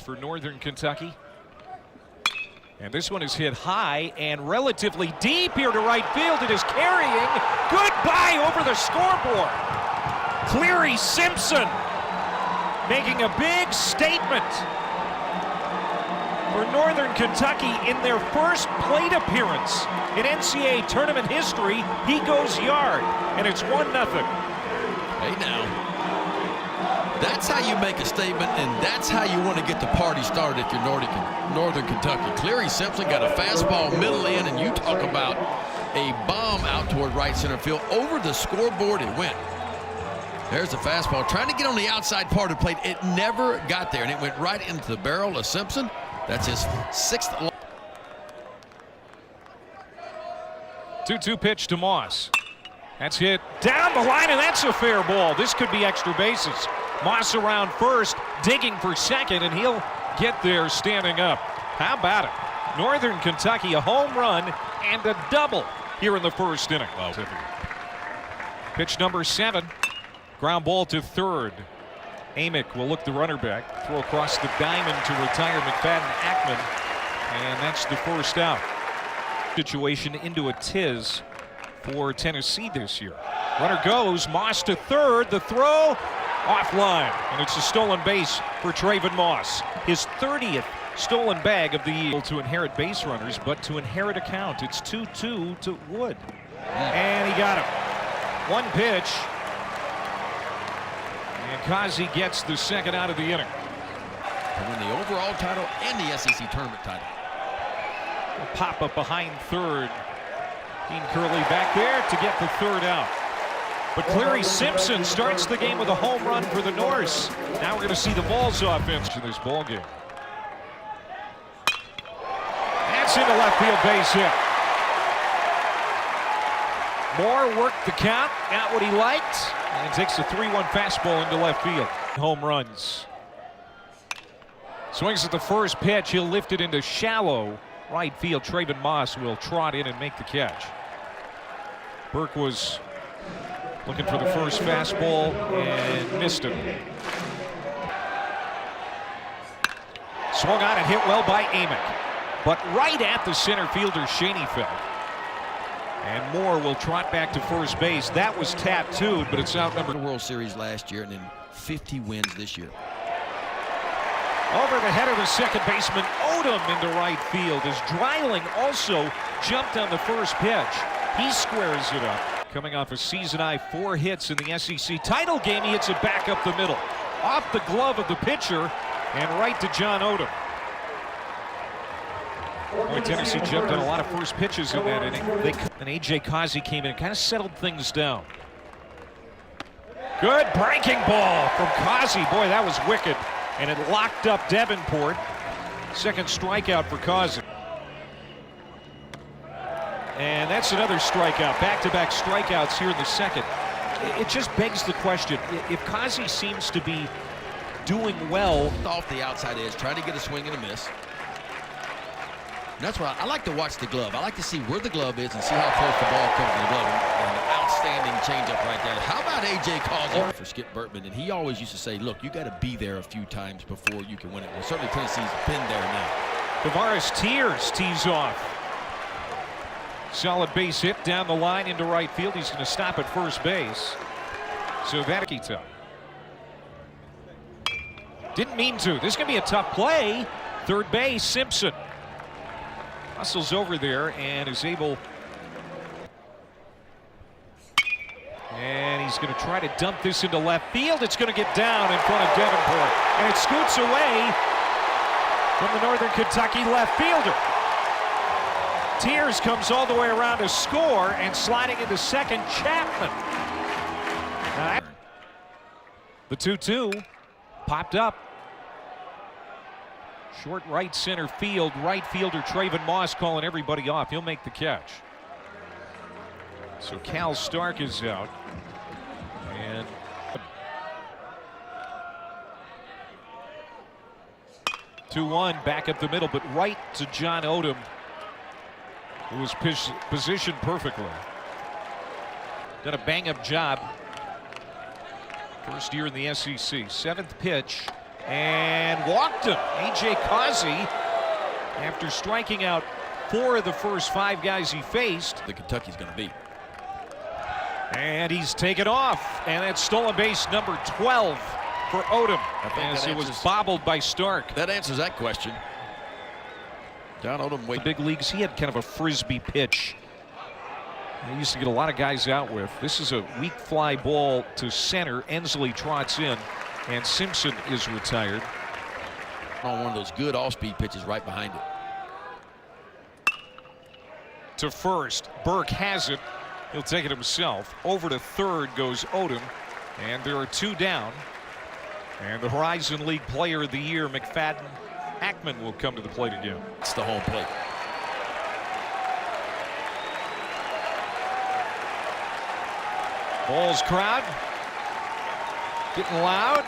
for Northern Kentucky. And this one is hit high and relatively deep here to right field. It is carrying. Goodbye over the scoreboard. Cleary Simpson making a big statement for Northern Kentucky in their first plate appearance in NCAA tournament history. He goes yard, and it's 1-0. Hey now. That's how you make a statement, and that's how you want to get the party started if you're Northern Kentucky. Cleary Simpson got a fastball middle in, and you talk about a bomb out toward right center field. Over the scoreboard it went. There's the fastball. Trying to get on the outside part of the plate. It never got there, and it went right into the barrel of Simpson. That's his 6th. 2-2 pitch to Moss. That's hit down the line, and that's a fair ball. This could be extra bases. Moss around first, digging for second, and he'll get there standing up. How about it? Northern Kentucky, a home run and a double here in the first inning. Pitch number 7. Ground ball to third. Amick will look the runner back. Throw across the diamond to retire McFadden Ackman. And that's the first out. Situation into a tiz for Tennessee this year. Runner goes, Moss to third. The throw offline, and it's a stolen base for Trayvon Moss. His 30th stolen bag of the year. To inherit base runners, but to inherit a count. It's 2-2 to Wood. And he got him. One pitch. And Kazi gets the second out of the inning. To win the overall title and the SEC tournament title. A pop up behind third. Dean Curley back there to get the third out. But Cleary Simpson starts the game with a home run for the Norse. Now we're going to see the Vols offense in this ball game. That's into left field base hit. Moore worked the count, got what he liked, and takes a 3-1 fastball into left field. Home runs. Swings at the first pitch. He'll lift it into shallow right field. Trayvon Moss will trot in and make the catch. Burke was looking for the first fastball and missed it. Swung on and hit well by Amick, but right at the center fielder Schoenfeld. And Moore will trot back to first base. That was tattooed, but it's outnumbered. World Series last year and then 50 wins this year. Over the head of the second baseman Odom into right field as Dreiling also jumped on the first pitch. He squares it up. Coming off a season-high 4 hits in the SEC title game, he hits it back up the middle. Off the glove of the pitcher and right to John Odom. Boy, Tennessee jumped on a lot of first pitches in that inning. And A.J. Kazi came in and kind of settled things down. Good breaking ball from Kazi. Boy, that was wicked. And it locked up Davenport. Second strikeout for Kazi. And that's another strikeout. Back-to-back strikeouts here in the second. It just begs the question, if Kazi seems to be doing well. Off the outside edge, trying to get a swing and a miss. And that's why I like to watch the glove. I like to see where the glove is and see how close the ball comes to the glove. And an outstanding changeup right there. How about A.J. Kazi for Skip Bertman? And he always used to say, look, you got to be there a few times before you can win it. Well, certainly Tennessee's been there now. Tavares Tears tees off. Solid base hit down the line into right field. He's going to stop at first base. So Vatikito didn't mean to. This is going to be a tough play. Third base, Simpson hustles over there and is able. And he's going to try to dump this into left field. It's going to get down in front of Davenport. And it scoots away from the Northern Kentucky left fielder. Tears comes all the way around to score, and sliding into second, Chapman. The 2-2 popped up. Short right center field. Right fielder Trayvon Moss calling everybody off. He'll make the catch. So Cal Stark is out. And 2-1 back up the middle, but right to John Odom, who was positioned perfectly. Done a bang-up job. First year in the SEC. Seventh pitch and walked him. A.J. Causey, after striking out 4 of the first 5 guys he faced. The Kentucky's going to beat. And he's taken off, and that's stolen base number 12 for Odom, as it was bobbled by Stark. That answers that question. John Odom, the big leagues, he had kind of a frisbee pitch. He used to get a lot of guys out with. This is a weak fly ball to center. Ensley trots in, and Simpson is retired. On one of those good off-speed pitches right behind it. To first, Burke has it. He'll take it himself. Over to third goes Odom, and there are 2 down. And the Horizon League Player of the Year, McFadden Ackman, will come to the plate again. It's the home plate. Balls crowd getting loud.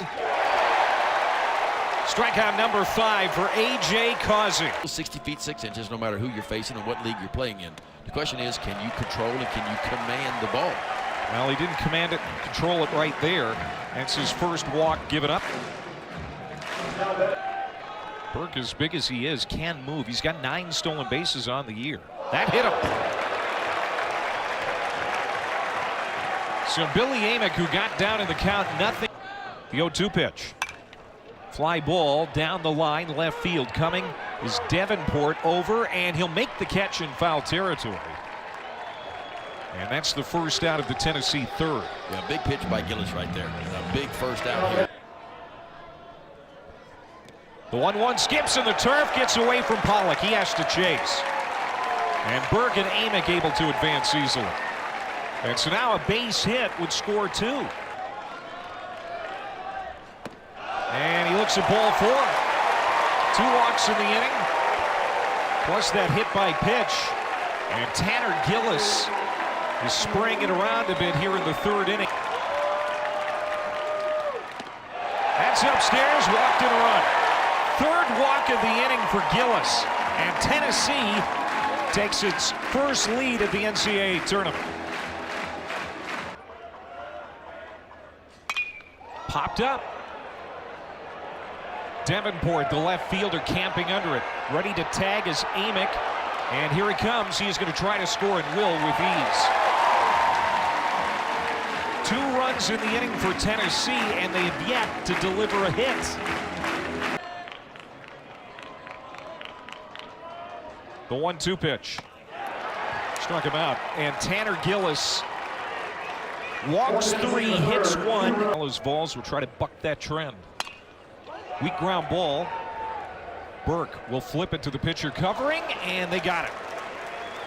Strikeout number 5 for A.J. Causey. 60 feet 6 inches, no matter who you're facing and what league you're playing in. The question is, can you control and can you command the ball? Well, he didn't command it and control it right there. That's his first walk given up. Burke, as big as he is, can move. He's got 9 stolen bases on the year. That hit him. So Billy Amick, who got down in the count, nothing. The 0-2 pitch. Fly ball down the line, left field. Coming is Davenport over, and he'll make the catch in foul territory. And that's the first out of the Tennessee third. Yeah, big pitch by Gillis right there. A big first out here. The 1-1 skips in the turf, gets away from Pollock. He has to chase. And Burke and Amick able to advance easily. And so now a base hit would score 2. And he looks at ball 4. 2 walks in the inning, plus that hit by pitch. And Tanner Gillis is spraying it around a bit here in the 3rd inning. That's upstairs, walked in a run. 3rd walk of the inning for Gillis. And Tennessee takes its first lead at the NCAA tournament. Popped up. Davenport, the left fielder, camping under it. Ready to tag is Amick. And here he comes. He's going to try to score and will with ease. 2 runs in the inning for Tennessee, and they have yet to deliver a hit. The 1-2 pitch. Struck him out. And Tanner Gillis walks 3, hits 1. All his balls will try to buck that trend. Weak ground ball. Burke will flip it to the pitcher covering, and they got it.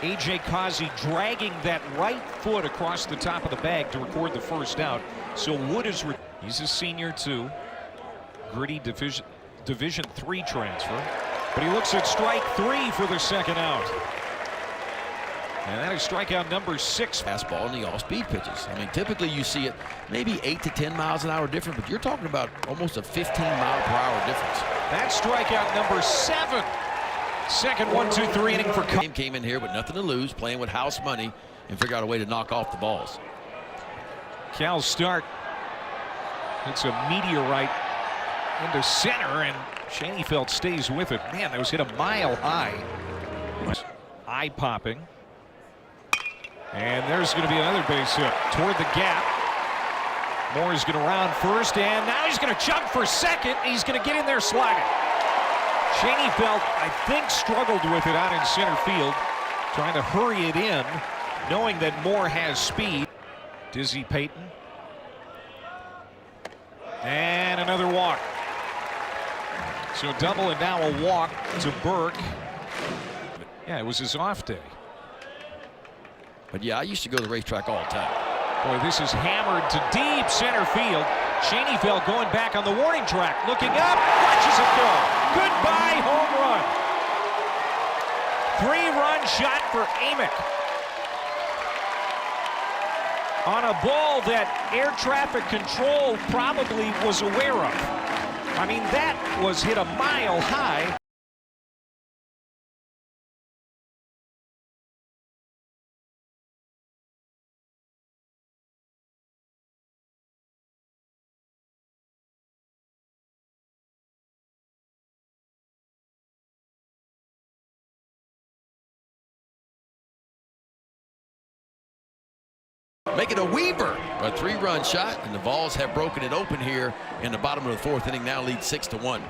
A.J. Causey dragging that right foot across the top of the bag to record the first out. So Wood is he's a senior too. Gritty Division III transfer. But he looks at strike 3 for the 2nd out. And that is strikeout number 6. Fastball and the off-speed pitches. I mean, typically you see it maybe 8 to 10 miles an hour different, but you're talking about almost a 15-mile-per-hour difference. That's strikeout number 7. Second 1-2-3 inning for Game came in here with nothing to lose, playing with house money, and figure out a way to knock off the balls. Cal Stark. It's a meteorite into center, and Schoenfeld stays with it. Man, that was hit a mile high. Eye-popping. And there's going to be another base hit toward the gap. Moore is going to round first, and now he's going to jump for second. He's going to get in there sliding. Schoenfeld, I think, struggled with it out in center field, trying to hurry it in, knowing that Moore has speed. Dizzy Payton. And another walk. So a double and now a walk to Burke. Yeah, it was his off day. But yeah, I used to go to the racetrack all the time. Boy, this is hammered to deep center field. Schoenfeld going back on the warning track, looking up, watches it go. Goodbye, home run. 3-run shot for Amick. On a ball that air traffic control probably was aware of. I mean, that was hit a mile high. Make it a Weaver, a 3-run shot, and the Vols have broken it open here in the bottom of the 4th inning. Now lead 6-1.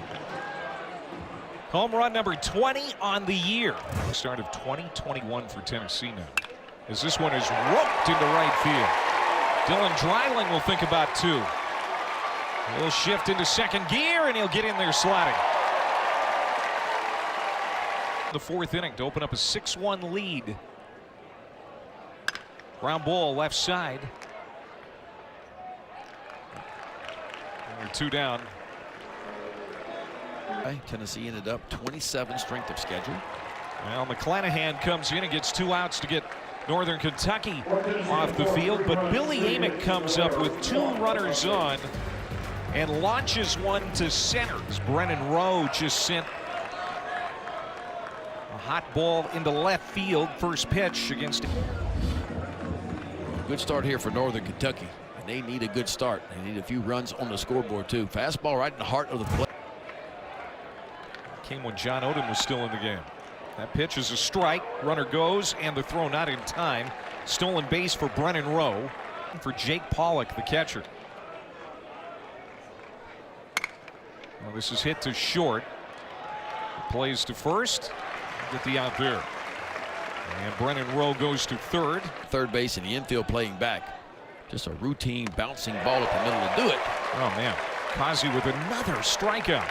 Home run number 20 on the year. Start of 2021 for Tennessee now, as this one is roped into right field. Dylan Dreiling will think about 2. He'll shift into second gear, and he'll get in there sliding. The 4th inning to open up a 6-1 lead. Ground ball left side. And we're 2 down. Tennessee ended up 27 strength of schedule. Well, McClanahan comes in and gets 2 outs to get Northern Kentucky off the field, but Billy Amick comes up with 2 runners on and launches one to center. Brennan Rowe just sent a hot ball into left field. First pitch against. Good start here for Northern Kentucky, and they need a good start. They need a few runs on the scoreboard too. Fastball right in the heart of the play. Came when John Oden was still in the game. That pitch is a strike. Runner goes, and the throw not in time. Stolen base for Brennan Rowe. For Jake Pollock, the catcher. Well, this is hit to short. Plays to first. Get the out there. And Brennan Rowe goes to third. Third base in the infield playing back. Just a routine bouncing ball up the middle to do it. Oh, man. Kazi with another strikeout.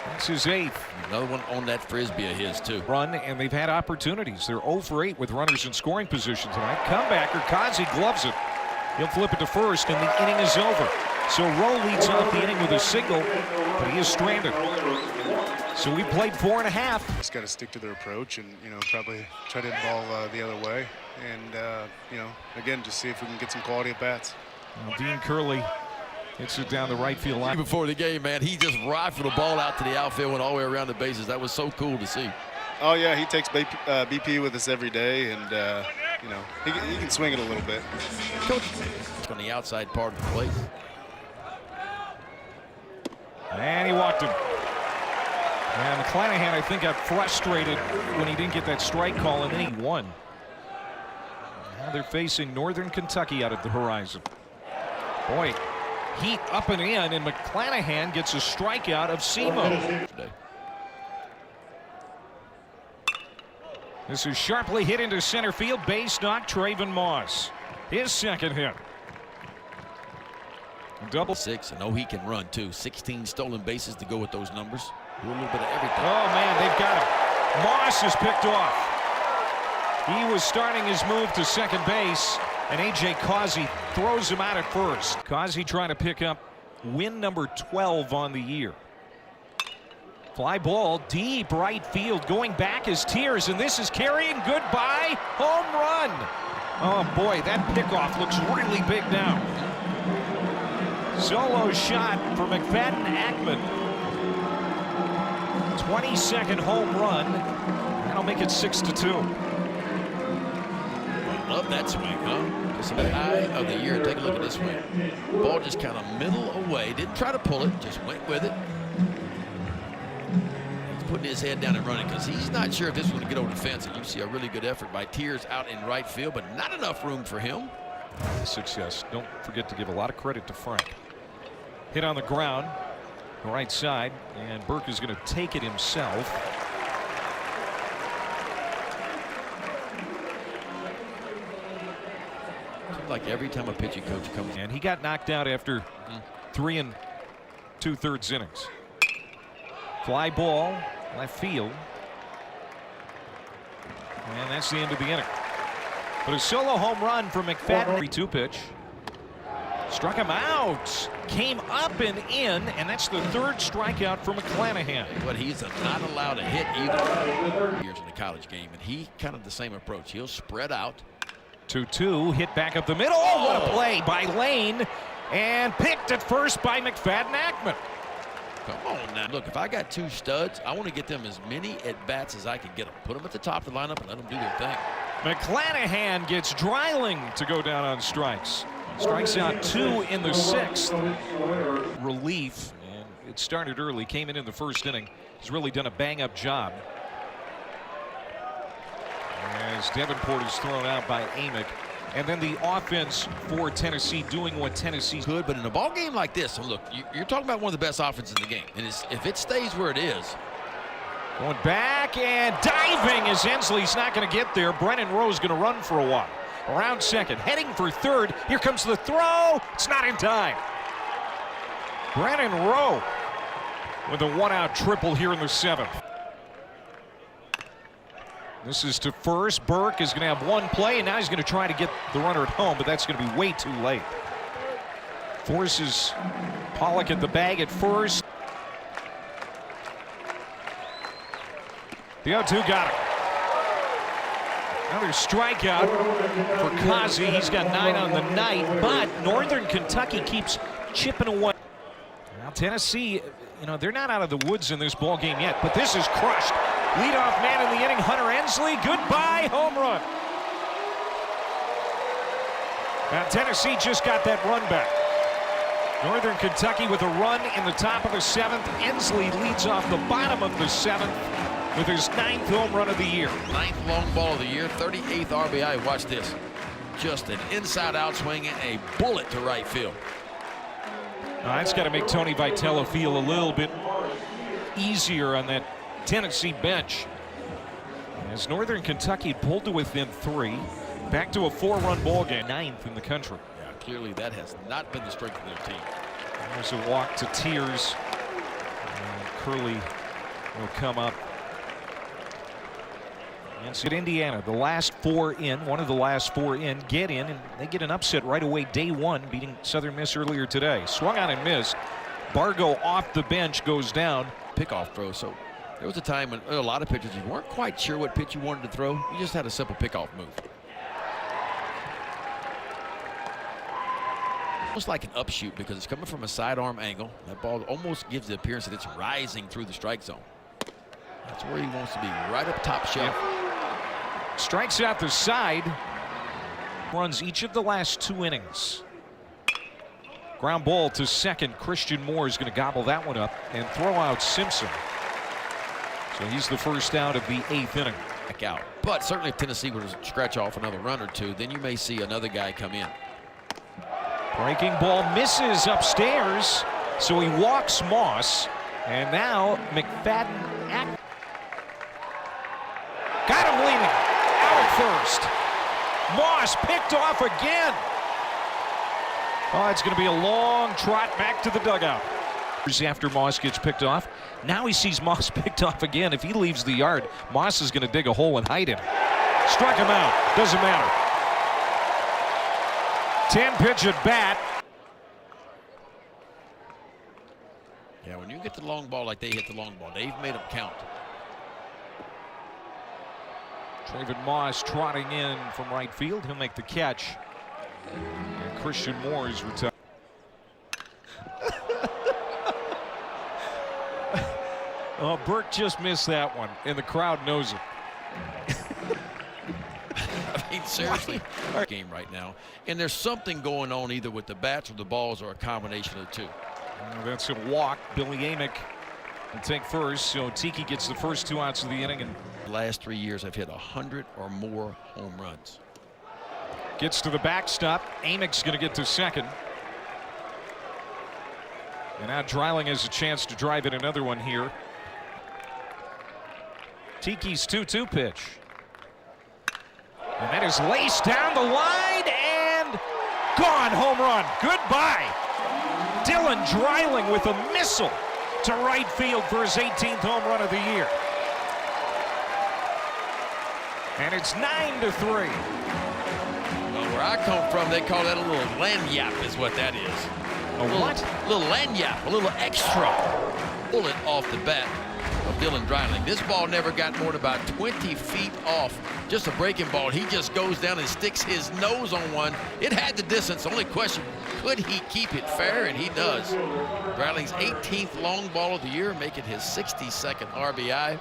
That's his 8th. Another one on that frisbee of his too. Run, and they've had opportunities. They're 0 for 8 with runners in scoring position tonight. Comebacker, Kazi gloves it. He'll flip it to first, and the inning is over. So Rowe leads off the inning with a single, but he is stranded. So we played 4.5. Just got to stick to their approach, and probably try to hit the ball the other way, and again, just see if we can get some quality at bats. Well, Dean Curley hits it down the right field line. Before the game, man, he just rifled the ball out to the outfield, went all the way around the bases. That was so cool to see. Oh yeah, he takes BP with us every day, and he can swing it a little bit. Coach, on the outside part of the plate. And he walked him. And McClanahan, I think, got frustrated when he didn't get that strike call, and then he won. Now they're facing Northern Kentucky out at the horizon. Boy, heat up and in, and McClanahan gets a strikeout of Semo. This is sharply hit into center field. Base knock, Traven Moss. His second hit. Double 6, and he can run too. 16 stolen bases to go with those numbers. Do a little bit of everything. Oh man, they've got him. Moss is picked off. He was starting his move to second base, and A.J. Causey throws him out at first. Causey trying to pick up win number 12 on the year. Fly ball deep right field. Going back is Tears, and this is carrying goodbye. Home run. Oh boy, that pickoff looks really big now. Solo shot for McFadden Ackman. 22nd home run. That'll make it 6-2. Love that swing, huh? Just the high of the year. Take a look at this swing. Ball just kind of middle away. Didn't try to pull it. Just went with it. He's putting his head down and running because he's not sure if this is going to get over the fence. And you see a really good effort by Tears out in right field, but not enough room for him. Success. Don't forget to give a lot of credit to Frank. Hit on the ground, right side, and Burke is going to take it himself. Seems like every time a pitching coach comes, and he got knocked out after 3 2/3 innings. Fly ball, left field, and that's the end of the inning. But a solo home run for McFadden. 3-2 pitch. Struck him out. Came up and in, and that's the 3rd strikeout for McClanahan. But he's not allowed to hit either years in the college game, and he kind of the same approach. He'll spread out. 2-2, hit back up the middle. Oh, what a play by Lane, and picked at first by McFadden Ackman. Come on now. Look, if I got 2 studs, I want to get them as many at-bats as I can get them. Put them at the top of the lineup and let them do their thing. McClanahan gets Dreiling to go down on strikes. Strikes out 2 in the 6th. Relief, and it started early, came in the first inning. He's really done a bang-up job. As Davenport is thrown out by Amick. And then the offense for Tennessee doing what Tennessee could. But in a ball game like this, look, you're talking about one of the best offenses in the game. And if it stays where it is. Going back and diving as Ensley's not going to get there. Brennan Rowe's going to run for a while. Around second, heading for third. Here comes the throw. It's not in time. Brennan Rowe with a one-out triple here in the seventh. This is to first. Burke is going to have one play, and now he's going to try to get the runner at home, but that's going to be way too late. Forces Pollock at the bag at first. The 0-2 got him. Another strikeout for Kazi. He's got 9 on the night, but Northern Kentucky keeps chipping away. Now Tennessee, they're not out of the woods in this ball game yet, but this is crushed. Leadoff man in the inning, Hunter Ensley. Goodbye, home run. Now Tennessee just got that run back. Northern Kentucky with a run in the top of the seventh. Ensley leads off the bottom of the seventh with his 9th home run of the year. 9th long ball of the year, 38th RBI. Watch this. Just an inside-out swing and a bullet to right field. That's got to make Tony Vitello feel a little bit easier on that Tennessee bench. As Northern Kentucky pulled to within 3, back to a 4-run ball game, 9th in the country. Yeah, clearly that has not been the strength of their team. There's a walk to Tears. And Curley will come up. And so Indiana, the last 4 in, one of the last 4 in, get in, and they get an upset right away day 1, beating Southern Miss earlier today. Swung on and missed. Bargo off the bench goes down. Pickoff throw. So there was a time when a lot of pitchers, you weren't quite sure what pitch you wanted to throw. You just had a simple pickoff move. Almost like an upshoot because it's coming from a sidearm angle. That ball almost gives the appearance that it's rising through the strike zone. That's where he wants to be, right up top shelf. Strikes out the side. Runs each of the last 2 innings. Ground ball to second. Christian Moore is going to gobble that one up and throw out Simpson. So he's the first out of the 8th inning. Back out. But certainly if Tennessee were to scratch off another run or 2, then you may see another guy come in. Breaking ball misses upstairs. So he walks Moss. And now McFadden got him leaning. Out at first. Moss picked off again. Oh, it's going to be a long trot back to the dugout. After Moss gets picked off, now he sees Moss picked off again. If he leaves the yard, Moss is going to dig a hole and hide him. Struck him out. Doesn't matter. 10-pitch at bat. Yeah, when you get the long ball like they hit the long ball, they've made them count. Traven Moss trotting in from right field. He'll make the catch. And Christian Moore is retired. Oh, Burke just missed that one, and the crowd knows it. I mean, seriously, game right now. And there's something going on either with the bats or the balls or a combination of the two. That's a walk. Billy Amick will take first. So Tiki gets the first 2 outs of the inning. And the last 3 years I've hit 100 or more home runs. Gets to the backstop. Amick's going to get to second. And now Dreiling has a chance to drive in another one here. Tiki's 2-2 pitch. And that is laced down the line and gone. Home run. Goodbye. Dylan Dreiling with a missile to right field for his 18th home run of the year. And it's 9-3. Well, where I come from, they call that a little lanyap is what that is. A what? A little lanyap, a little extra bullet off the bat of Dylan Dreiling. This ball never got more than about 20 feet off. Just a breaking ball. He just goes down and sticks his nose on one. It had the distance. The only question, could he keep it fair? And he does. Dreiling's 18th long ball of the year, making his 62nd RBI.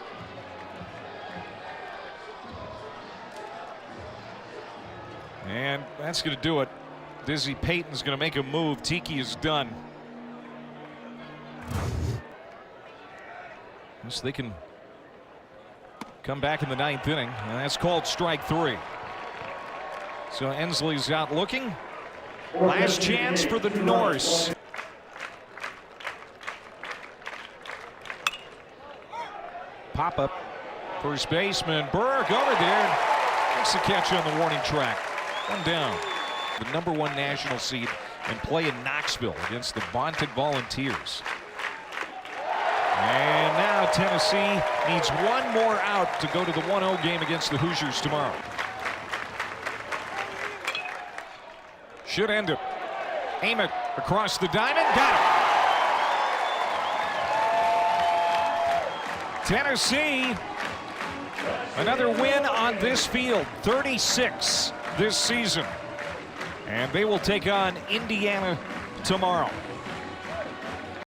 And that's going to do it. Dizzy Payton's going to make a move. Tiki is done. So they can come back in the 9th inning, and that's called strike 3. So Ensley's out looking. Last chance for the Norse. Pop up. First baseman Burke over there. Makes the catch on the warning track. One down. The #1 national seed and play in Knoxville against the Bontic Volunteers. And now Tennessee needs one more out to go to the 1-0 game against the Hoosiers tomorrow. Should end it. Amick across the diamond. Got it. Tennessee, another win on this field. 36 this season. And they will take on Indiana tomorrow.